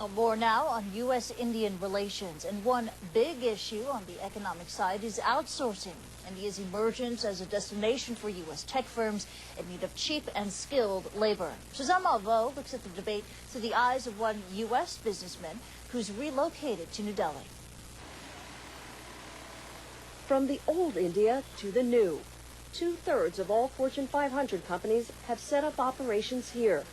More now on U.S.-Indian relations, and one big issue on the economic side is outsourcing. India's emergence as a destination for U.S. tech firms in need of cheap and skilled labor. Shazam Alvo looks at the debate through the eyes of one U.S. businessman who's relocated to New Delhi. From the old India to the new, 2/3 of all Fortune 500 companies have set up operations here.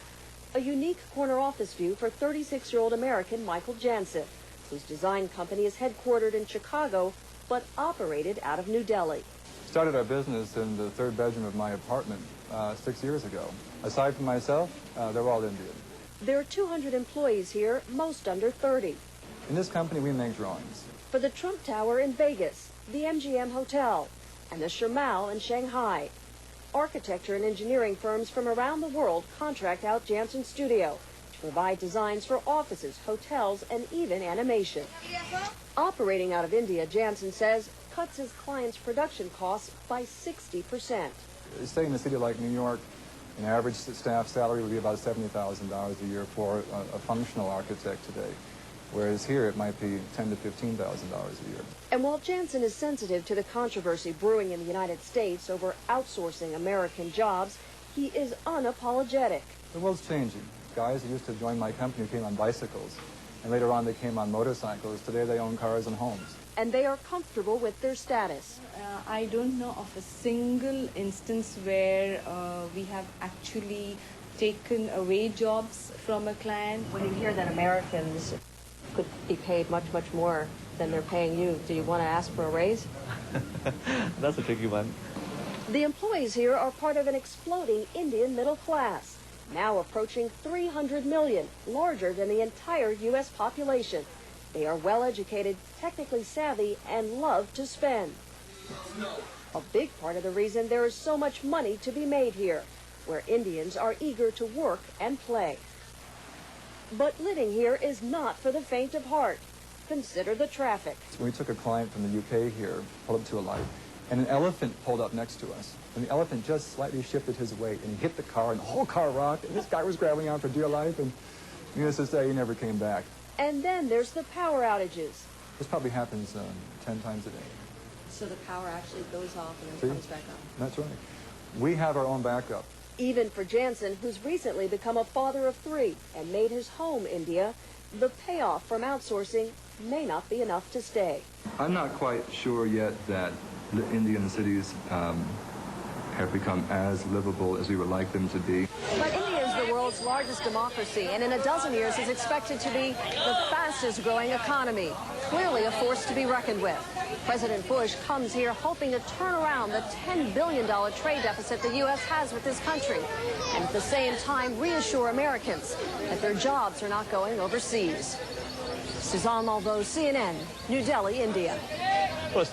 A unique corner office view for 36-year-old American Michael Jansen, whose design company is headquartered in Chicago but operated out of New Delhi. Started our business in the third bedroom of my apartment 6 years ago. Aside from myself, they're all Indian. There are 200 employees here, most under 30. In this company, we make drawings. For the Trump Tower in Vegas, the MGM Hotel, and the Shermal in Shanghai. Architecture and engineering firms from around the world contract out Jansen's studio to provide designs for offices, hotels, and even animation. Operating out of India, Jansen says, cuts his clients' production costs by 60%. Say in a city like New York, an average staff salary would be about $70,000 a year for a functional architect today, whereas here it might be $10,000 to $15,000 a year. And while Jansen is sensitive to the controversy brewing in the United States over outsourcing American jobs, he is unapologetic. The world's changing. Guys who used to join my company came on bicycles, and later on they came on motorcycles. Today they own cars and homes. And they are comfortable with their status. I don't know of a single instance where we have actually taken away jobs from a client. When you hear that Americans could be paid much, much more than they're paying you, do you want to ask for a raise? That's a tricky one. The employees here are part of an exploding Indian middle class, now approaching 300 million, larger than the entire U.S. population. They are well-educated, technically savvy, and love to spend. A big part of the reason there is so much money to be made here, where Indians are eager to work and play. But living here is not for the faint of heart. Consider the traffic. We took a client from the UK here, pulled up to a light, and an elephant pulled up next to us. And the elephant just slightly shifted his weight, and he hit the car, and the whole car rocked, and this guy was grabbing on for dear life, and needless to say, he never came back. And then there's the power outages. This probably happens 10 times a day. So the power actually goes off and then comes back on. That's right. We have our own backup. Even for Jansen, who's recently become a father of 3 and made his home India, the payoff from outsourcing may not be enough to stay. I'm not quite sure yet that the Indian cities have become as livable as we would like them to be. But India is the world's largest democracy, and in a dozen years is expected to be the fastest growing economy, clearly a force to be reckoned with. President Bush comes here hoping to turn around the $10 billion trade deficit the U.S. has with this country, and at the same time reassure Americans that their jobs are not going overseas. Suzanne Malvo, CNN, New Delhi, India. Well,